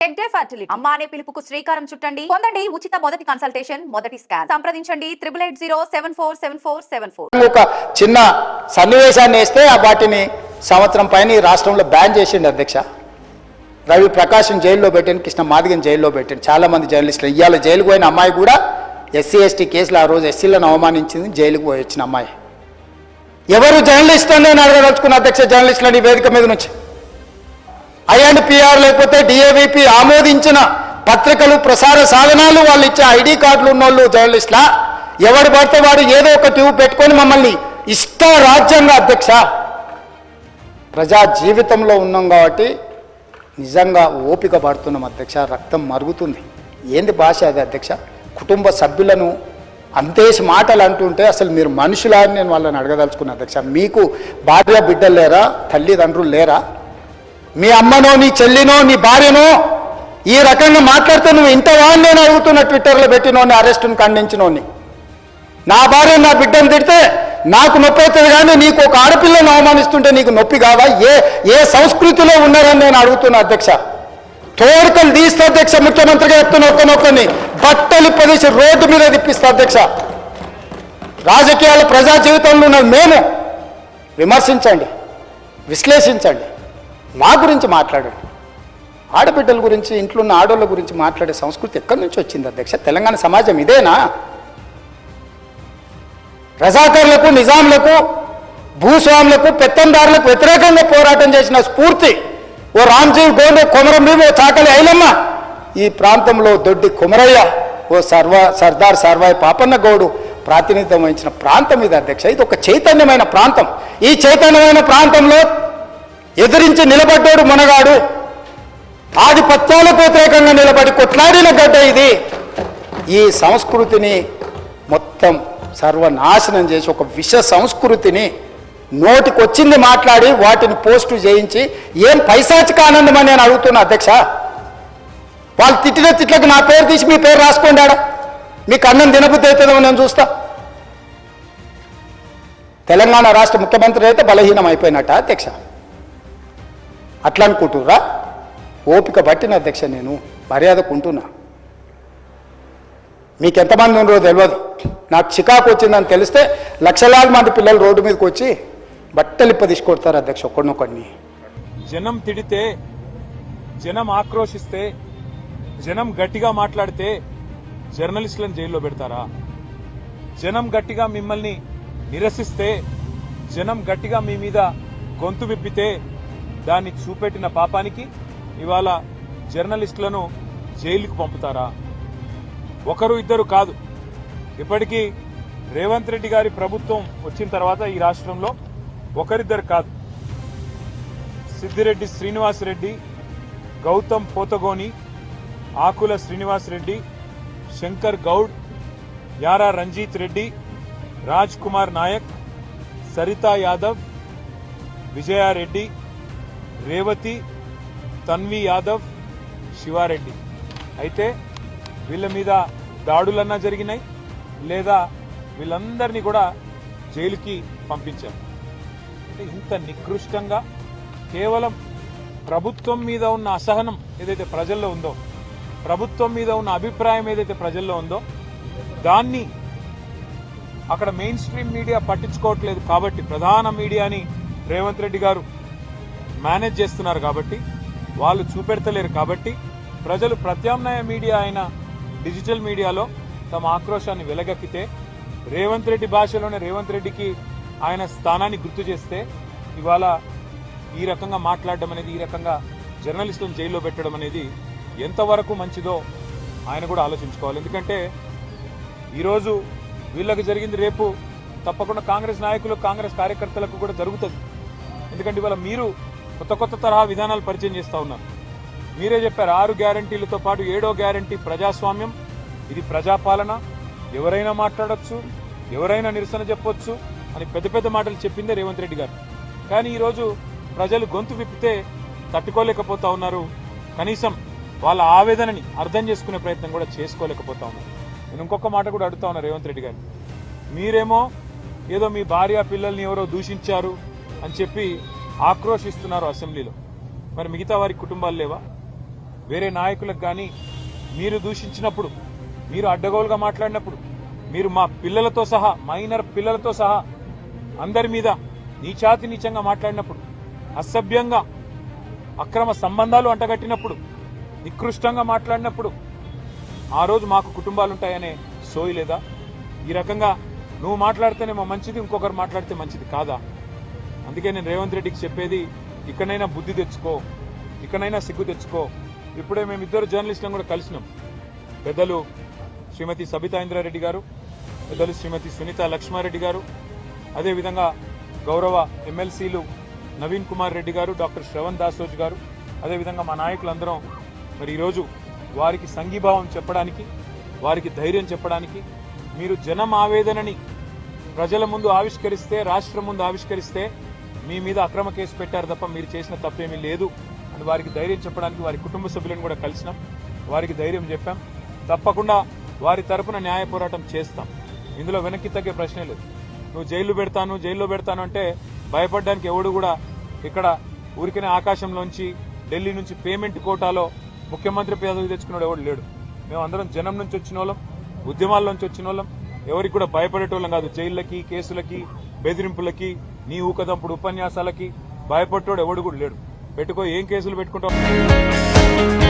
Tech day fertility అమ్మ అనే పిలుపుకు శ్రీకారం చుట్టండి. పొందండి ఉచిత మొదటి కన్సల్టేషన్, మొదటి స్కాన్. సంప్రదించండి 8880747474. ఒక చిన్న సన్నివేశాన్ని వేస్తే వాటిని సంవత్సరం పైన ఈ రాష్ట్రంలో బ్యాన్ చేసిండు అధ్యక్ష. రవి ప్రకాశం జైల్లో పెట్టాను, కృష్ణ మాదిగన్ జైల్లో పెట్టాను, చాలామంది జర్నలిస్టులు. ఇవాళ జైలుకు పోయిన అమ్మాయి కూడా ఎస్సీ ఎస్టీ కేసులు ఆ రోజు ఎస్సీలను అవమానించింది, జైలుకు పోయి వచ్చిన అమ్మాయి. ఎవరు జర్నలిస్ట్ అని నేను అడగదలుచుకున్న అధ్యక్ష, జర్నలిస్టులని వేదిక మీద నుంచి ఐఎన్పిఆర్ లేకపోతే డిఏవిపి ఆమోదించిన పత్రికలు, ప్రసార సాధనాలు, వాళ్ళు ఇచ్చే ఐడి కార్డులు ఉన్నోళ్ళు జర్నలిస్టులా? ఎవడు పడితే వాడు ఏదో ఒక ట్యూబ్ పెట్టుకొని మమ్మల్ని ఇష్ట రాజ్యంగా అధ్యక్ష. ప్రజా జీవితంలో ఉన్నాం కాబట్టి నిజంగా ఓపిక పడుతున్నాం అధ్యక్ష. రక్తం మరుగుతుంది. ఏంది భాష అది అధ్యక్ష? కుటుంబ సభ్యులను అంతేసి మాటలు అంటుంటే అసలు మీరు మనుషులా అని నేను వాళ్ళని అడగదలుచుకున్నా అధ్యక్ష. మీకు భార్య బిడ్డలు లేరా? తల్లిదండ్రులు లేరా? మీ అమ్మనో, నీ చెల్లినో, నీ భార్యనో ఈ రకంగా మాట్లాడితే నువ్వు ఇంతవా అని నేను అడుగుతున్నా. ట్విట్టర్లో పెట్టినోని, అరెస్టును ఖండించినోని. నా భార్య నా బిడ్డను తిడితే నాకు నొప్పి అవుతుంది, కానీ నీకు ఒక ఆడపిల్లను అవమానిస్తుంటే నీకు నొప్పి కాదా? ఏ సంస్కృతిలో ఉన్నారని నేను అడుగుతున్నా అధ్యక్ష. తోడుకలు తీస్తే అధ్యక్ష, ముఖ్యమంత్రిగా చెప్తున్న ఒక్కనొక్కని బట్టలు పదేసి రోడ్డు మీద తిప్పిస్తా అధ్యక్ష. రాజకీయాలు ప్రజా జీవితంలో ఉన్నది మేము. విమర్శించండి, విశ్లేషించండి, మా గురించి మాట్లాడండి. ఆడబిడ్డల గురించి, ఇంట్లో ఉన్న ఆడోళ్ళ గురించి మాట్లాడే సంస్కృతి ఎక్కడి నుంచి వచ్చింది అధ్యక్ష? తెలంగాణ సమాజం ఇదేనా? రజాకర్లకు, నిజాంలకు, భూస్వాములకు, పెత్తందారులకు వ్యతిరేకంగా పోరాటం చేసిన స్ఫూర్తి ఓ రామ్జీవ్ గోండే, కొమరం భీమ్, ఓ చాకలి ఐలమ్మ, ఈ ప్రాంతంలో దొడ్డి కుమరయ్య, ఓ సర్దార్ సర్వాయి పాపన్న గౌడు ప్రాతినిధ్యం వహించిన ప్రాంతం ఇది అధ్యక్ష. ఇది ఒక చైతన్యమైన ప్రాంతం. ఈ చైతన్యమైన ప్రాంతంలో ఎదిరించి నిలబడ్డాడు మునగాడు. ఆధిపత్యాలకు వ్యతిరేకంగా నిలబడి కొట్లాడిన గడ్డ ఇది. ఈ సంస్కృతిని మొత్తం సర్వనాశనం చేసి ఒక విష సంస్కృతిని నోటికొచ్చింది మాట్లాడి వాటిని పోస్టు చేయించి ఏం పైశాచిక ఆనందం అని నేను అడుగుతున్నా అధ్యక్ష. వాళ్ళు తిట్టిన తిట్లకు నా పేరు తీసి మీ పేరు రాసుకోండి. ఆడ మీకు అన్నం తినబుద్ధి అవుతుందో నేను చూస్తా. తెలంగాణ రాష్ట్ర ముఖ్యమంత్రి అయితే బలహీనం అయిపోయినట్ట అధ్యక్ష? అట్లా అనుకుంటుర్రా? ఓపిక పట్టిన అధ్యక్ష, నేను మర్యాదకుంటున్నా. మీకు ఎంతమంది ఉన్నారో తెలియదు. నాకు చికాకు వచ్చిందని తెలిస్తే లక్షలాది మంది పిల్లలు రోడ్డు మీదకి వచ్చి బట్టలిప్ప తీసుకొడతారు అధ్యక్ష, ఒక్కడినొక్కడిని. జనం తిడితే, జనం ఆక్రోశిస్తే, జనం గట్టిగా మాట్లాడితే జర్నలిస్టులను జైల్లో పెడతారా? జనం గట్టిగా మిమ్మల్ని నిరసిస్తే, జనం గట్టిగా మీ మీద గొంతు విప్పితే దాన్ని చూపెట్టిన పాపానికి ఇవాళ జర్నలిస్టులను జైలుకు పంపుతారా? ఒకరు ఇద్దరు కాదు. ఇప్పటికీ రేవంత్ రెడ్డి గారి ప్రభుత్వం వచ్చిన తర్వాత ఈ రాష్ట్రంలో ఒకరిద్దరు కాదు, సిద్దిరెడ్డి శ్రీనివాసరెడ్డి, గౌతమ్ పోతగోని, ఆకుల శ్రీనివాసరెడ్డి, శంకర్ గౌడ్, యారా రంజిత్ రెడ్డి, రాజ్ కుమార్ నాయక్, సరితా యాదవ్, విజయారెడ్డి, రేవతి, తన్వి యాదవ్, శివారెడ్డి. అయితే వీళ్ళ మీద దాడులన్నా జరిగినాయి, లేదా వీళ్ళందరినీ కూడా జైలుకి పంపించారు. అంటే ఇంత నికృష్టంగా కేవలం ప్రభుత్వం మీద ఉన్న అసహనం ఏదైతే ప్రజల్లో ఉందో, ప్రభుత్వం మీద ఉన్న అభిప్రాయం ఏదైతే ప్రజల్లో ఉందో, దాన్ని అక్కడ మెయిన్ స్ట్రీమ్ మీడియా పట్టించుకోవట్లేదు కాబట్టి, ప్రధాన మీడియాని రేవంత్ రెడ్డి గారు మేనేజ్ చేస్తున్నారు కాబట్టి, వాళ్ళు చూపెడతలేరు కాబట్టి, ప్రజలు ప్రత్యామ్నాయ మీడియా అయిన డిజిటల్ మీడియాలో తమ ఆక్రోశాన్ని వెలగక్కితే, రేవంత్ రెడ్డి భాషలోనే రేవంత్ రెడ్డికి ఆయన స్థానాన్ని గుర్తు చేస్తే, ఇవాళ ఈ రకంగా మాట్లాడడం అనేది, ఈ రకంగా జర్నలిస్టులను జైల్లో పెట్టడం అనేది ఎంతవరకు మంచిదో ఆయన కూడా ఆలోచించుకోవాలి. ఎందుకంటే ఈరోజు వీళ్ళకి జరిగింది రేపు తప్పకుండా కాంగ్రెస్ నాయకులు, కాంగ్రెస్ కార్యకర్తలకు కూడా జరుగుతుంది. ఎందుకంటే ఇవాళ మీరు కొత్త తరహా విధానాలు పరిచయం చేస్తూ ఉన్నారు. మీరే చెప్పారు 6 గ్యారంటీలతో పాటు 7వ గ్యారంటీ ప్రజాస్వామ్యం, ఇది ప్రజాపాలన, ఎవరైనా మాట్లాడొచ్చు, ఎవరైనా నిరసన చెప్పొచ్చు అని పెద్ద మాటలు చెప్పిందే రేవంత్ రెడ్డి గారు. కానీ ఈరోజు ప్రజలు గొంతు విప్పితే తట్టుకోలేకపోతా ఉన్నారు. కనీసం వాళ్ళ ఆవేదనని అర్థం చేసుకునే ప్రయత్నం కూడా చేసుకోలేకపోతా ఉన్నారు. నేను ఇంకొక మాట కూడా అడుగుతా ఉన్నా రేవంత్ రెడ్డి గారు, మీరేమో ఏదో మీ భార్య పిల్లల్ని ఎవరో దూషించారు అని చెప్పి ఆక్రోశిస్తున్నారు అసెంబ్లీలో. మరి మిగతా వారి కుటుంబాలు లేవా? వేరే నాయకులకు కానీ మీరు దూషించినప్పుడు, మీరు అడ్డగోలుగా మాట్లాడినప్పుడు, మీరు మా పిల్లలతో సహా, మైనర్ పిల్లలతో సహా అందరి మీద నీచాతి నీచంగా మాట్లాడినప్పుడు, అసభ్యంగా అక్రమ సంబంధాలు అంటగట్టినప్పుడు, నికృష్టంగా మాట్లాడినప్పుడు ఆ రోజు మాకు కుటుంబాలుంటాయనే సోయి లేదా? ఈ రకంగా నువ్వు మాట్లాడితేనేమో మంచిది, ఇంకొకరు మాట్లాడితే మంచిది కాదా? అందుకే నేను రేవంత్ రెడ్డికి చెప్పేది, ఇక్కడైనా బుద్ధి తెచ్చుకో, ఇక్కడైనా సిగ్గు తెచ్చుకో. ఇప్పుడే మేము ఇద్దరు జర్నలిస్టులను కూడా కలిసినాం. పెద్దలు శ్రీమతి సబితా ఇంద్రారెడ్డి గారు, పెద్దలు శ్రీమతి సునీత లక్ష్మారెడ్డి గారు, అదేవిధంగా గౌరవ ఎమ్మెల్సీలు నవీన్ కుమార్ రెడ్డి గారు, డాక్టర్ శ్రవణ్ దాసోజ్ గారు, అదేవిధంగా మా నాయకులందరం మరి ఈరోజు వారికి సంఘీభావం చెప్పడానికి, వారికి ధైర్యం చెప్పడానికి, మీరు జనం ఆవేదనని ప్రజల ముందు ఆవిష్కరిస్తే, రాష్ట్రం ముందు ఆవిష్కరిస్తే మీ మీద అక్రమ కేసు పెట్టారు తప్ప మీరు చేసిన తప్పేమీ లేదు అని వారికి ధైర్యం చెప్పడానికి వారి కుటుంబ సభ్యులను కూడా కలిసినాం. వారికి ధైర్యం చెప్పాం. తప్పకుండా వారి తరపున న్యాయ పోరాటం చేస్తాం. ఇందులో వెనక్కి తగ్గే ప్రశ్నే లేదు. నువ్వు జైల్లో పెడతాను అంటే భయపడడానికి ఎవడు కూడా ఇక్కడ ఊరికనే ఆకాశంలోంచి, ఢిల్లీ నుంచి పేమెంట్ కోటాలో ముఖ్యమంత్రి పదవి తెచ్చుకున్నాడు ఎవడు లేడు. మేమందరం జనం నుంచి వచ్చిన వాళ్ళం, ఉద్యమాల్లోంచి వచ్చిన వాళ్ళం. ఎవరికి కూడా భయపడేటోళ్ళం కాదు. జైళ్ళకి, కేసులకి, బెదిరింపులకి, నీ ఊకదంపుడు ఉపన్యాసాలకి భయపడేటోడు ఎవడు కూడా లేడు. పెట్టుకో, ఏం కేసులు పెట్టుకుంటావు?